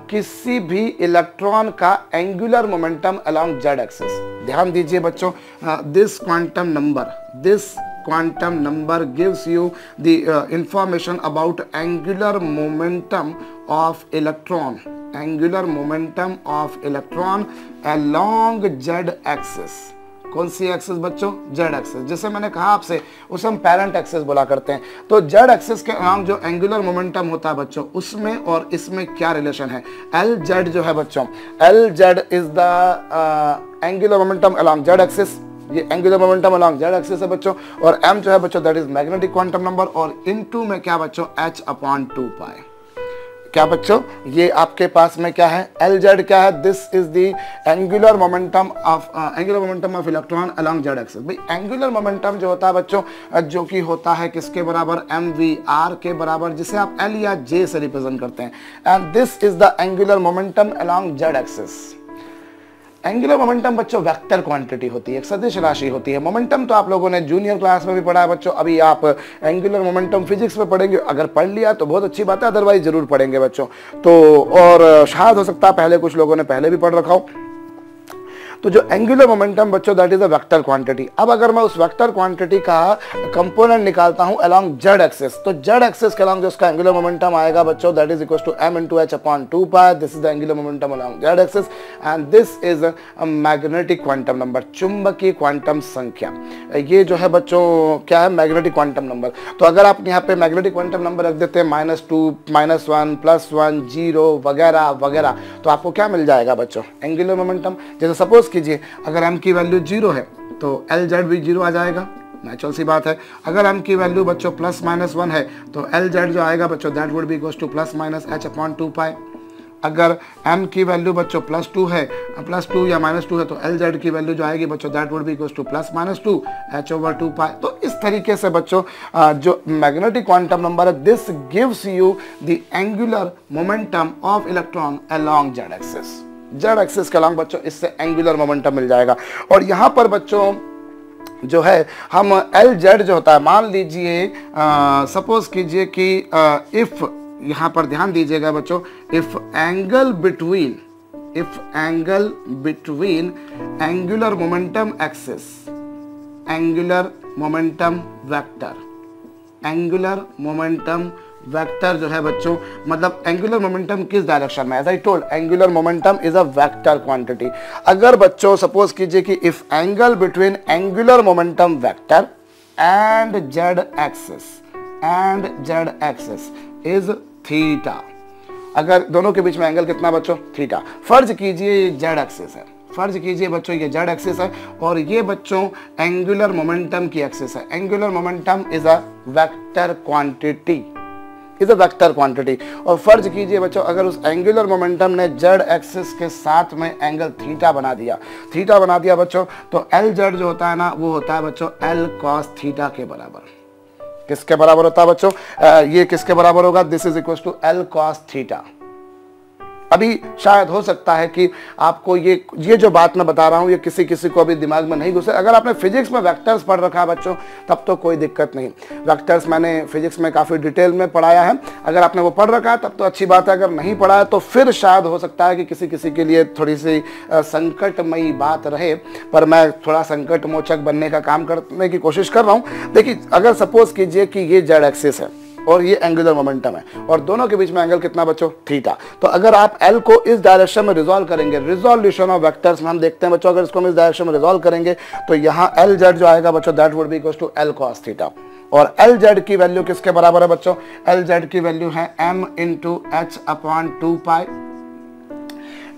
A: किसी भी इलेक्ट्रॉन का angular momentum along z axis. ध्यान दीजिए बच्चों, this quantum number gives you the information about angular momentum of electron along z axis। कौन सी एक्सिस बच्चों, z एक्सिस। जैसे मैंने कहा आपसे उसे हम पेरेंट एक्सिस बोला करते हैं। तो z एक्सिस के अलोंग जो एंगुलर मोमेंटम होता है बच्चों, उसमें और इसमें क्या रिलेशन है। Lz जो है बच्चों, Lz is the angular momentum along z axis, ये angular momentum along z axis है बच्चों। और m जो है बच्चों that is magnetic quantum number, और इनटू में क्या बच्चों, h/2π। क्या बच्चों, ये आपके पास में क्या है, Lz क्या है, this is the angular momentum of electron along z axis. भाई एंगुलर मोमेंटम जो होता है बच्चों, जो कि होता है किसके बराबर, mvr के बराबर, जिसे आप L या J से रिप्रेजेंट करते हैं। And this is the angular momentum along z axis. Angular momentum बच्चों वेक्टर क्वांटिटी होती है, एक सदिश राशि होती है। मोमेंटम तो आप लोगों ने जूनियर क्लास में भी पढ़ा है बच्चों, अभी आप एंगुलर मोमेंटम फिजिक्स में पढ़ेंगे। अगर पढ़ लिया तो बहुत अच्छी बात है, अदरवाइज जरूर पढ़ेंगे बच्चों। तो और शायद हो सकता है पहले कुछ लोगों ने पहले भी पढ़ रखा हो। तो जो एंगुलर मोमेंटम बच्चों that is a vector quantity. अब अगर मैं उस वेक्टर क्वांटिटी का कंपोनेंट निकालता हूं अलोंग z एक्सिस, तो z एक्सिस के अलोंग जो उसका एंगुलर मोमेंटम आएगा बच्चों that is equal to m × h/2π। This is the angular momentum along z axis and this is a magnetic quantum number, चुंबकीय क्वांटम संख्या। ये जो है बच्चों क्या है, मैग्नेटिक क्वांटम नंबर। तो अगर आप यहाँ पे मैग्नेटिक क्वांटम नंबर रख देते हैं -2, -1, +1, 0 वगैरह वगैरह, तो आपको क्या मिल जाएगा बच्चों, एंगुलर मोमेंटम। जैसे सपोज कीजिए अगर m की वैल्यू 0 है तो Lz भी 0 आ जाएगा, नेचुरल सी बात है। अगर m की वैल्यू बच्चों +-1 है तो Lz जो आएगा बच्चों that would be equal to +-h/2π। अगर m की वैल्यू बच्चों +2 है, +2 या -2 है, तो Lz की वैल्यू जो आएगी बच्चों that would be equal to +-2 h/2π। तो इस तरीके से बच्चों जो मैग्नेटिक क्वांटम नंबर है, this gives you the angular momentum of electron along z axis. z axis के अलोंग बच्चों इससे एंगुलर मोमेंटम मिल जाएगा। और यहाँ पर बच्चों जो है हम Lz जो होता है, मान लीजिए सपोज कीजिए कि इफ, यहाँ पर ध्यान दीजिएगा बच्चों, if angle between angular momentum axis, angular momentum vector जो है बच्चों, मतलब एंगुलर मोमेंटम किस डायरेक्शन में, as I told angular momentum is a vector quantity. अगर बच्चों सपोज कीजिए कि if angle between angular momentum vector and z axis is theta. अगर दोनों के बीच में एंगल कितना बच्चों, थीटा। फर्ज कीजिए ये जेड एक्सिस है, फर्ज कीजिए बच्चों ये जेड एक्सिस है और ये बच्चों एंगुलर मोमेंटम की एक्सिस है। Angular momentum is a vector quantity, is a vector quantity. और फर्ज कीजिए बच्चों अगर उस एंगुलर मोमेंटम ने जेड एक्सिस के साथ में एंगल थीटा बना दिया बच्चों, तो एल जेड जो होता है ना वो होता है बच्चों एल कॉस थीटा के बराबर। किसके बराबर होता है बच्चों, ये किसके बराबर होगा, this is equal to L cos theta. अभी शायद हो सकता है कि आपको ये जो बात मैं बता रहा हूं ये किसी को अभी दिमाग में नहीं घुसे। अगर आपने फिजिक्स में वेक्टर्स पढ़ रखा है बच्चों तब तो कोई दिक्कत नहीं। वेक्टर्स मैंने फिजिक्स में काफ़ी डिटेल में पढ़ाया है, अगर आपने वो पढ़ रखा है तब तो अच्छी बात है। अगर नहीं पढ़ा है तो फिर शायद हो सकता है कि किसी के लिए थोड़ी सी संकटमयी बात रहे, पर मैं थोड़ा संकट मोचक बनने का काम करने की कोशिश कर रहा हूँ। देखिए अगर सपोज कीजिए कि ये जेड एक्सिस है और ये एंगुलर मोमेंटम है और दोनों के बीच में एंगल कितना बच्चों, थीटा। तो अगर आप L को इस डायरेक्शन में रिजॉल्व करेंगे, रिजोल्यूशन ऑफ वेक्टर्स में हम देखते हैं बच्चों, अगर इसको हम इस डायरेक्शन में रिजॉल्व करेंगे तो यहाँ L जेड जो आएगा बच्चों that would be equal to L cos theta. और L जेड की वैल्यू किसके बराबर है बच्चों, L जेड की वैल्यू है m into H upon 2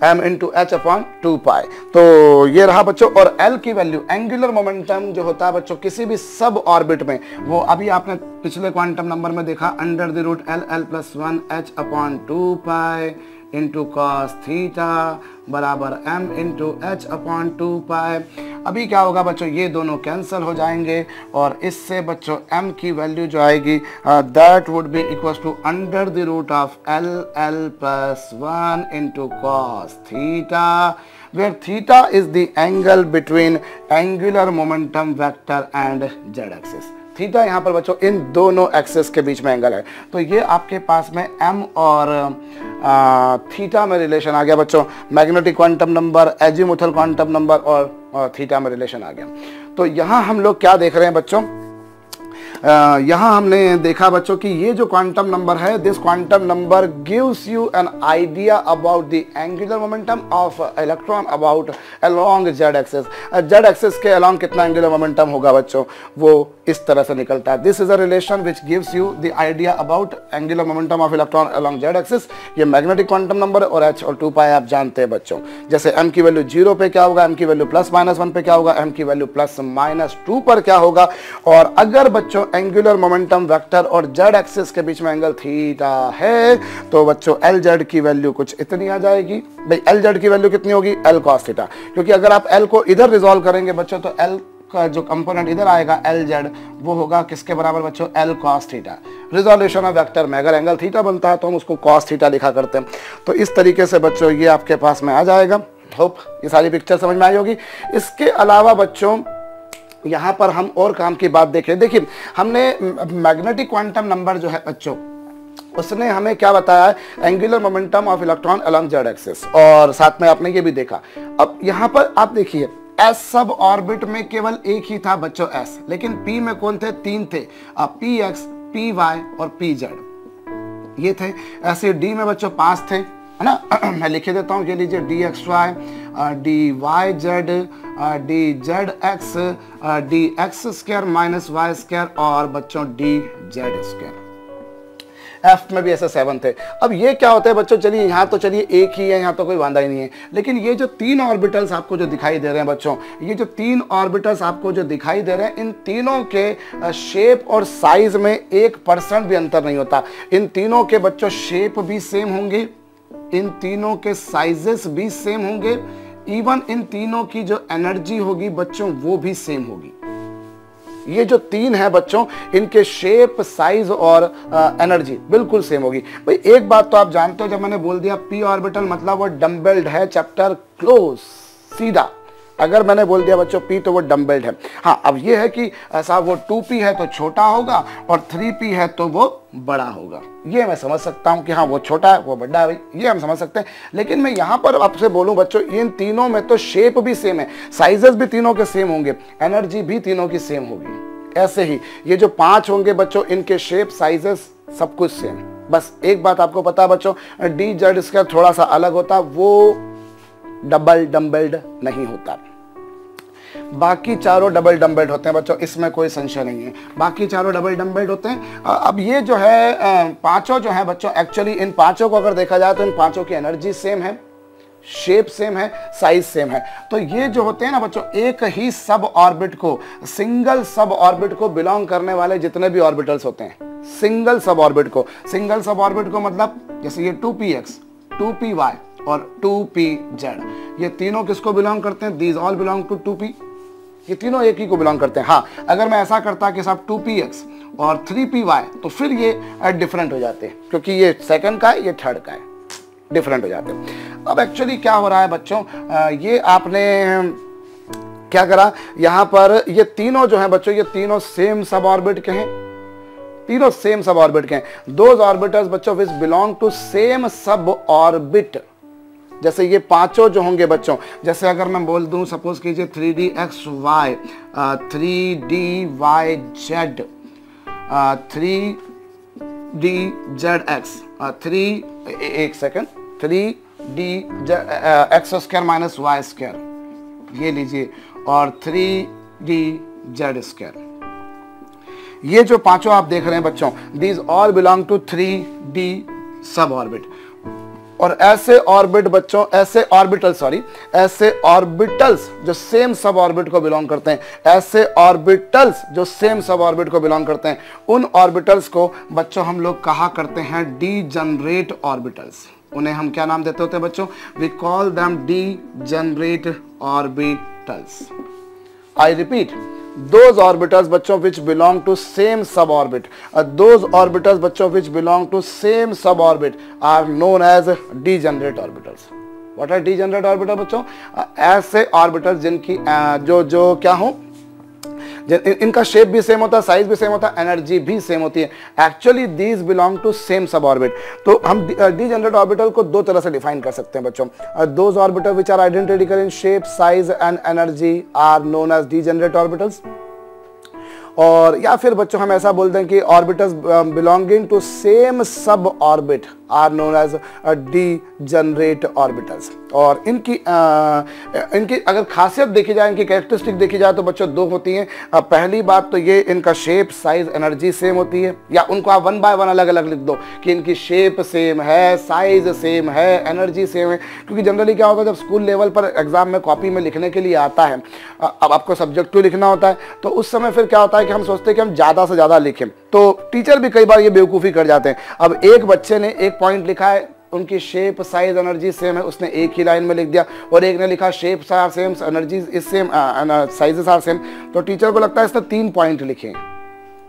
A: m into H upon 2 pi. तो ये रहा बच्चों। और L की वैल्यू, एंगुलर मोमेंटम जो होता है बच्चों किसी भी सब ऑर्बिट में, वो अभी आपने पिछले क्वांटम नंबर में देखा under the root L plus 1 H upon 2 pi into cos theta बराबर m into H upon 2 pi. अभी क्या होगा बच्चों, ये दोनों कैंसिल हो जाएंगे और इससे बच्चों m की वैल्यू जो आएगी that would be equal to under the root of L plus 1 into cos theta, where theta is the angle between angular momentum vector and z axis। Theta यहाँ पर बच्चों इन दोनों एक्सेस के बीच में एंगल है। तो ये आपके पास में m और थीटा में रिलेशन आ गया बच्चों, magnetic quantum number, azimuthal quantum number और थीटा में रिलेशन आ गया। तो यहाँ हम लोग क्या देख रहे हैं बच्चों, यहाँ हमने देखा बच्चों कि ये जो क्वांटम नंबर है, this quantum number gives you an idea about the angular momentum of electron about along Z axis. Z axis के अलोंग कितना एंगुलर मोमेंटम होगा बच्चों, वो इस तरह से निकलता है। This is a relation which gives you the idea about angular momentum of electron along Z axis. ये मैग्नेटिक क्वांटम नंबर और h और 2 पाई आप जानते हैं बच्चों। जैसे m की वैल्यू 0 पे क्या होगा, m की वैल्यू प्लस माइनस 1 पे क्या होगा, m की वैल्यू प्लस माइनस 2 पर क्या होगा। और अगर बच्चों एंगुलर मोमेंटम वेक्टर और जेड एक्सिस के बीच में एंगल थीटा है तो बच्चों एल जेड की वैल्यू कुछ इतनी आ जाएगी। भाई एल जेड की वैल्यू कितनी होगी, एल कॉस थीटा, क्योंकि अगर आप एल को इधर रिजॉल्व करेंगे बच्चों तो एल का जो कंपोनेंट इधर आएगा एल जेड वो होगा किसके बराबर बच्चों, L cos theta. Resolution of vector में अगर एंगल थीटा बनता है तो हम उसको कॉस थीटा लिखा करते हैं। तो इस तरीके से बच्चों ये आपके पास में आ जाएगा। होप ये सारी पिक्चर समझ में आई होगी। इसके अलावा बच्चों यहाँ पर हम और काम की बात देख रहे हैं। देखिए हमने मैग्नेटिक क्वांटम नंबर जो है बच्चों उसने हमें क्या बताया है, angular momentum of electron along Z axis, और साथ में आपने ये भी देखा। अब यहाँ पर आप देखिए एस सब ऑर्बिट में केवल एक ही था बच्चों एस, लेकिन पी में कौन थे, 3 थे, पी एक्स, पी वाई और पी जेड ये थे। ऐसे डी में बच्चों 5 थे, है ना। मैं लिखे देता हूँ, ये लीजिए D X Y, D Y Z, D Z X, D X square minus Y square और बच्चों डी जेड स्क्वायर। एफ में भी ऐसे 7 थे। अब ये क्या होता है बच्चों, चलिए यहाँ तो चलिए एक ही है, यहाँ तो कोई वांदा ही नहीं है, लेकिन ये जो 3 ऑर्बिटल्स आपको जो दिखाई दे रहे हैं बच्चों, ये जो 3 ऑर्बिटल्स आपको जो दिखाई दे रहे हैं, इन तीनों के शेप और साइज में 1% भी अंतर नहीं होता। इन तीनों के बच्चों शेप भी सेम होंगे, इन तीनों के साइजेस भी सेम होंगे, इवन इन तीनों की जो एनर्जी होगी बच्चों वो भी सेम होगी। ये जो 3 है बच्चों इनके शेप, साइज और एनर्जी बिल्कुल सेम होगी। भाई एक बात तो आप जानते हो, जब मैंने बोल दिया पी ऑर्बिटल मतलब वो डम्बेल्ड है, चैप्टर क्लोज, सीधा। अगर मैंने बोल दिया बच्चों पी तो वो डम्बेल्ड है। हाँ अब ये है कि साहब वो 2p है तो छोटा होगा और 3p है तो वो बड़ा होगा, ये मैं समझ सकता हूँ कि हाँ वो छोटा है वो बड़ा है, भाई ये हम समझ सकते हैं। लेकिन मैं यहाँ पर आपसे बोलूँ बच्चों, इन तीनों में तो शेप भी सेम है, साइजेस भी तीनों के सेम होंगे, एनर्जी भी तीनों की सेम होगी। ऐसे ही ये जो 5 होंगे बच्चों, इनके शेप, साइजेस सब कुछ सेम। बस एक बात आपको पता है बच्चों, डी जेड स्क्वायर थोड़ा सा अलग होता, वो डबल डम्बेल्ड नहीं होता। बाकी चारों डबल डम्बल्ड होते हैं बच्चों, इसमें कोई संशय नहीं है, बाकी चारों डबल डम्बल्ड होते हैं। अब ये जो है पांचों जो है बच्चों, एक्चुअली इन पांचों को अगर देखा जाए तो इन पांचों की एनर्जी सेम है, शेप सेम है, साइज सेम है। तो ये जो होते हैं ना बच्चों, एक ही सब ऑर्बिट को, सिंगल सब ऑर्बिट को बिलोंग करने वाले जितने भी ऑर्बिटल्स होते हैं, सिंगल सब ऑर्बिट को मतलब जैसे ये 2px, 2py और 2pz, ये तीनों किसको बिलोंग करते हैं? These all belong to 2p, ये तीनों एक ही को बिलोंग करते हैं। हाँ, अगर मैं ऐसा करता कि साहब 2px और 3py तो फिर ये डिफरेंट हो जाते हैं, क्योंकि ये सेकंड का है, ये थर्ड का है, डिफरेंट हो जाते हैं। अब एक्चुअली क्या हो रहा है बच्चों, ये आपने क्या करा, यहाँ पर ये तीनों जो है बच्चों, ये तीनों सेम सब ऑर्बिट के हैं, तीनों सेम सब ऑर्बिट के हैं। दोज ऑर्बिटल्स बच्चों which belong to same sub orbit, जैसे ये पांचों जो होंगे बच्चों, जैसे अगर मैं बोल दूं सपोज कीजिए 3dxy, 3dyz, 3dzx, 3dx² minus y square, ये लीजिए, और 3dz²। ये जो पांचों आप देख रहे हैं बच्चों, these all belong to 3D सब ऑर्बिट। और ऐसे ऑर्बिट बच्चों, ऐसे ऑर्बिटल्स जो सेम सब ऑर्बिट को बिलोंग करते हैं, ऐसे ऑर्बिटल्स जो सेम सब ऑर्बिट को बिलोंग करते हैं, उन ऑर्बिटल्स को बच्चों हम लोग कहा करते हैं डीजनरेट ऑर्बिटल्स। उन्हें हम क्या नाम देते होते हैं बच्चों? We call them degenerate orbitals. I repeat, those orbitals बच्चों which belong to same suborbit, those orbitals बच्चों which belong to same suborbit are known as degenerate orbitals. What are degenerate orbitals बच्चों? ऐसे orbitals जिनकी जो क्या हो, इनका शेप भी सेम होता है, साइज भी सेम होता है, एनर्जी भी सेम होती है। Actually these belong to same sub orbit. तो हम डीजनरेट ऑर्बिटल को दो तरह से डिफाइन कर सकते हैं बच्चों। Those orbital which are identical in shape, size and energy are known as degenerate orbitals. और या फिर बच्चों हम ऐसा बोल दें कि orbitals belonging to same sub orbit are known as degenerate orbitals. और इनकी अगर खासियत देखी जाए, इनकी कैरेक्टरिस्टिक देखी जाए तो बच्चों दो होती हैं। पहली बात तो ये, इनका शेप, साइज, एनर्जी सेम होती है, या उनको आप 1 बाय 1 अलग अलग लिख दो कि इनकी शेप सेम है, साइज सेम है, एनर्जी सेम है। क्योंकि जनरली क्या होता है, जब स्कूल लेवल पर एग्जाम में कॉपी में लिखने के लिए आता है, अब आपको सब्जेक्ट 2 लिखना होता है, तो उस समय फिर क्या होता है कि हम सोचते हैं कि हम ज़्यादा से ज़्यादा लिखें, तो टीचर भी कई बार ये बेवकूफ़ी कर जाते हैं। अब एक बच्चे ने एक पॉइंट लिखा है, उनकी शेप, साइज, एनर्जी सेम है, उसने एक ही लाइन में लिख दिया, और एक ने लिखा shape are same, energy is same, sizes are same, तो टीचर को लगता है इसने 3 पॉइंट लिखे।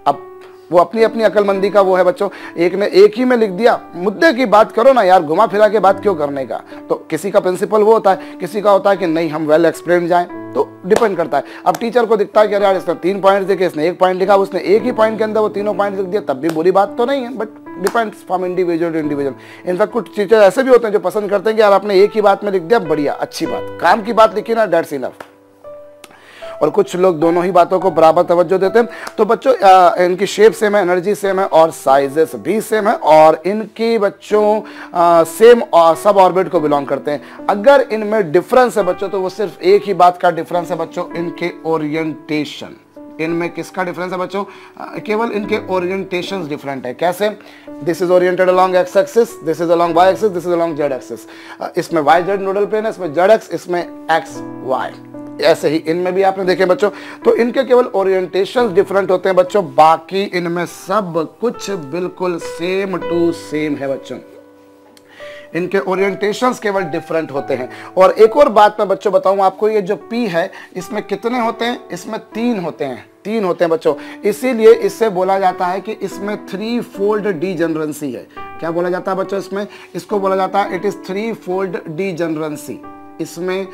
A: अब वो अपनी अपनी अक्लमंदी का वो है बच्चों, एक ने एक ही में लिख दिया। मुद्दे की बात करो ना यार, घुमा फिरा के बात क्यों करने का। तो किसी का प्रिंसिपल वो होता है, किसी का होता है कि नहीं हम वेल एक्सप्लेन जाएं, तो डिपेंड करता है। अब टीचर को दिखता है कि अरे यार इसने 3 पॉइंट लिखे, इसने 1 पॉइंट लिखा, उसने एक ही पॉइंट के अंदर वो तीनों पॉइंट लिख दिया, तब भी बुरी बात तो नहीं है, but depends from individual to individual. In fact कुछ टीचर ऐसे भी होते हैं जो पसंद करते हैं कि यार आपने एक ही बात में लिख दिया, बढ़िया, अच्छी बात, काम की बात लिखी ना, दैट्स इनफ। और कुछ लोग दोनों ही बातों को बराबर तवज्जो देते हैं। तो बच्चों इनकी शेप सेम है, एनर्जी सेम है, और साइजेस भी सेम है, और इनकी बच्चों सेम सब ऑर्बिट को बिलोंग करते हैं। अगर इनमें डिफरेंस है बच्चों, तो वो सिर्फ एक ही बात का डिफरेंस है बच्चों, इनके ओरिएंटेशन। इनमें किसका डिफरेंस है बच्चों? केवल इनके ओरिएंटेशंस डिफरेंट है। कैसे? This is oriented along X axis, this is along Y axis, this is along Z axis. इसमें वाई जेड नोडल प्लेन है, इसमें जेड एक्स, इसमें एक्स वाई। ऐसे ही इनमें भी आपने देखे बच्चों, तो इनके केवल ओरिएंटेशंस डिफरेंट होते हैं बच्चों, बाकी इनमें सब कुछ बिल्कुल सेम टू सेम है बच्चों। इनके ओरिएंटेशंस केवल डिफरेंट होते हैं। और एक और बात मैं बच्चों बताऊं आपको, ये जो P है इसमें कितने होते हैं? इसमें 3 होते हैं, 3 होते हैं बच्चों। इसीलिए इससे बोला जाता है कि इसमें 3-fold डीजनरेंसी है। क्या बोला जाता है बच्चों इसमें? इसको बोला जाता है इट इज 3-fold डीजनरेंसी। इसमें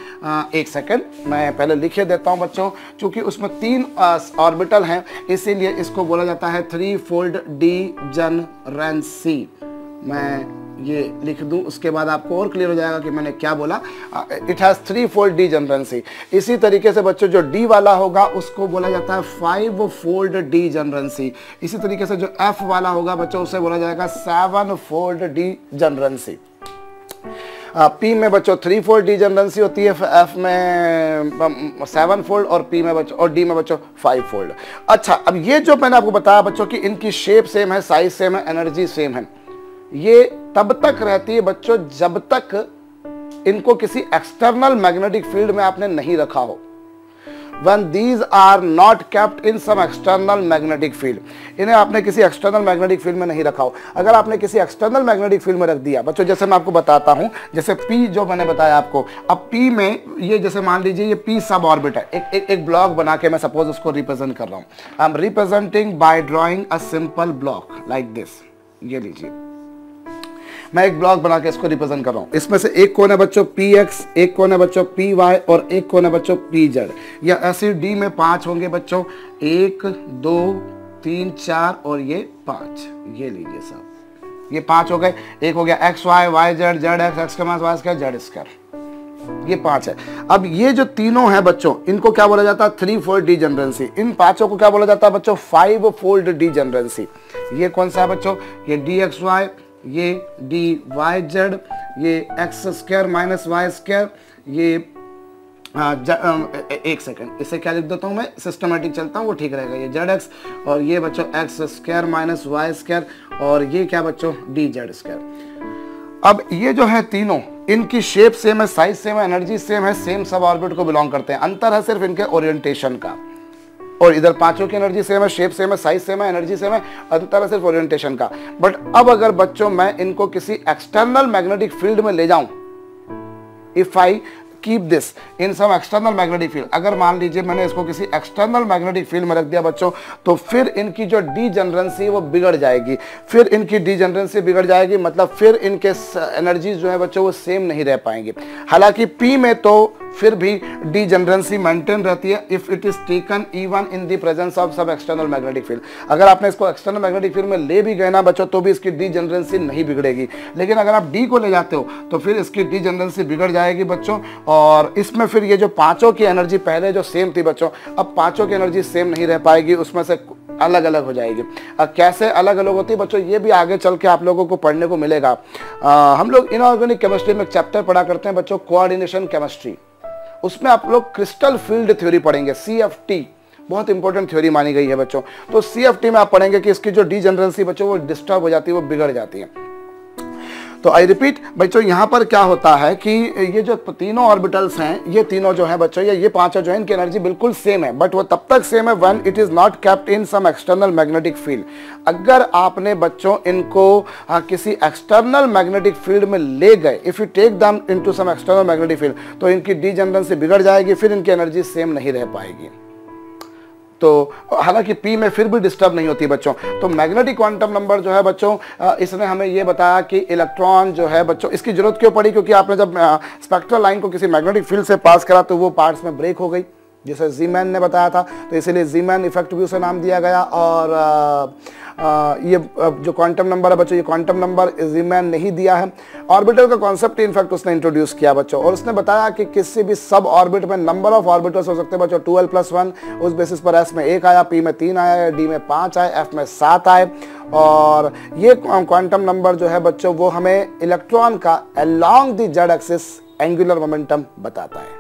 A: एक सेकंड मैं पहले लिखे देता हूं बच्चों, क्योंकि उसमें 3 ऑर्बिटल हैं, इसीलिए इसको बोला जाता है 3-fold डीजनरेंसी। मैं ये लिख दूं, उसके बाद आपको और क्लियर हो जाएगा कि मैंने क्या बोला। It has 3-fold डीजनरेंसी। इसी तरीके से बच्चों जो डी वाला होगा उसको बोला जाता है 5-fold डीजनरेंसी। इसी तरीके से जो एफ वाला होगा बच्चों उसे बोला जाएगा 7-fold डीजनरेंसी। पी में बच्चों 3 फोल्ड डिजनरेंसी होती है, एफ में 7 फोल्ड और पी में बच्चों और डी में बच्चों 5 फोल्ड। अच्छा, अब ये जो मैंने आपको बताया बच्चों कि इनकी शेप सेम है, साइज सेम है, एनर्जी सेम है, ये तब तक रहती है बच्चों जब तक इनको किसी एक्सटर्नल मैग्नेटिक फील्ड में आपने नहीं रखा हो। When these are not kept in some external magnetic field, इन्हें आपने किसी एक्सटर्नल मैग्नेटिक फील्ड में नहीं रखा हो। अगर आपने किसी एक्सटर्नल मैग्नेटिक फील्ड में रख दिया बच्चों, जैसे मैं आपको बताता हूं, जैसे P जो मैंने बताया आपको, अब P में ये जैसे मान लीजिए ये P सब ऑर्बिट है, एक ब्लॉक बना के मैं सपोज उसको रिप्रेजेंट कर रहा हूं। I am representing bye drawing a simple block like this. ये लीजिए, मैं एक ब्लॉक बना के इसको रिप्रेजेंट कर रहा हूं। इसमें से एक कोण है बच्चों PX, एक कोण है बच्चों PY और एक कोण है बच्चों PZ। या ऐसे D में 5 होंगे बच्चों, 1 2 3 4 और ये 5। ये लीजिए साहब, ये 5 हो गए। एक हो गया XY YZ ZX X का Y स्क्वायर Z स्क्वायर, ये 5 है। अब ये जो तीनों हैं बच्चों, इनको क्या बोला जाता है? 3 फोल्ड डिजनरेंसी। इन पांचों को क्या बोला जाता है बच्चों? 5 फोल्ड डिजनरेंसी। ये कौन सा है बच्चों? ये DXY, ये DYZ, ये X square minus Y square, ये एक सेकंड, इसे क्या लिख देता हूं मैं, सिस्टमेटिक चलता हूं वो ठीक रहेगा। ये ZX और ये बच्चों X square minus Y square और ये क्या बच्चों? DZ square. अब ये जो है तीनों, इनकी शेप सेम है, साइज सेम है, एनर्जी सेम है, सेम सब ऑर्बिट को बिलोंग करते हैं। अंतर है सिर्फ इनके ओरिएंटेशन का। और इधर पांचों की एनर्जी सेम है, शेप सेम है, साइज सेम है, एनर्जी सेम है, अंतर है सिर्फ ओरिएंटेशन का। बट अब अगर बच्चों मैं इनको किसी एक्सटर्नल मैग्नेटिक फील्ड में ले जाऊं, if I keep this in some external magnetic field, अगर मान लीजिए मैंने इसको किसी एक्सटर्नल मैग्नेटिक फील्ड में रख दिया बच्चों, तो फिर इनकी जो डीजनरेंसी वो बिगड़ जाएगी। फिर इनकी डीजनरेंसी बिगड़ जाएगी, मतलब फिर इनके एनर्जीज जो है बच्चों वो सेम नहीं रह पाएंगी। हालांकि पी में तो फिर भी डीजनरेंसी मेंटेन रहती है if it is taken even in the presence of सब एक्सटर्नल मैग्नेटिक फील्ड। अगर आपने इसको एक्सटर्नल मैग्नेटिक फील्ड में ले भी गए ना बच्चों, तो भी इसकी डीजनरेंसी नहीं बिगड़ेगी। लेकिन अगर आप डी को ले जाते हो तो फिर इसकी डीजनरेंसी बिगड़ जाएगी बच्चों। और इसमें फिर ये जो पांचों की एनर्जी पहले जो सेम थी बच्चों, अब पांचों की एनर्जी सेम नहीं रह पाएगी, उसमें से अलग अलग हो जाएगी। कैसे अलग अलग होती है बच्चों, ये भी आगे चल के आप लोगों को पढ़ने को मिलेगा। हम लोग इनऑर्गेनिक केमिस्ट्री में एक चैप्टर पढ़ा करते हैं बच्चों, कोऑर्डिनेशन केमिस्ट्री। उसमें आप लोग क्रिस्टल फील्ड थ्योरी पढ़ेंगे, CFT, बहुत इंपॉर्टेंट थ्योरी मानी गई है बच्चों। तो CFT में आप पढ़ेंगे कि इसकी जो डीजनरेंसी बच्चों वो डिस्टर्ब हो जाती है, वो बिगड़ जाती है। तो आई रिपीट बच्चों, यहाँ पर क्या होता है कि ये जो तीनों ऑर्बिटल्स हैं, ये तीनों जो हैं बच्चों, ये पांचों जो हैं, इनकी एनर्जी बिल्कुल सेम है, बट वो तब तक सेम है when it is not kept in some external magnetic field. अगर आपने बच्चों इनको किसी एक्सटर्नल मैग्नेटिक फील्ड में ले गए, if you take them into some external magnetic field, तो इनकी डीजनरेंसी बिगड़ जाएगी, फिर इनकी एनर्जी सेम नहीं रह पाएगी। तो हालांकि पी में फिर भी डिस्टर्ब नहीं होती बच्चों। तो मैग्नेटिक क्वांटम नंबर जो है बच्चों, इसने हमें ये बताया कि इलेक्ट्रॉन जो है बच्चों, इसकी जरूरत क्यों पड़ी? क्योंकि आपने जब स्पेक्ट्रल लाइन को किसी मैग्नेटिक फील्ड से पास करा तो वो पार्ट्स में ब्रेक हो गई, जैसे जीमैन ने बताया था, तो इसीलिए जीमैन इफेक्ट भी उसे नाम दिया गया। और ये जो क्वांटम नंबर है बच्चों, ये क्वांटम नंबर जीमैन नहीं दिया है। ऑर्बिटल का कॉन्सेप्ट इनफैक्ट उसने इंट्रोड्यूस किया बच्चों, और उसने बताया कि किसी भी सब ऑर्बिट में नंबर ऑफ ऑर्बिटल्स हो सकते हैं बच्चों 12+1। उस बेसिस पर एस में 1 आया, पी में 3 आया, डी में 5 आए, एफ में 7 आए। और ये क्वांटम नंबर जो है बच्चों, वो हमें इलेक्ट्रॉन का along the Z axis angular momentum बताता है।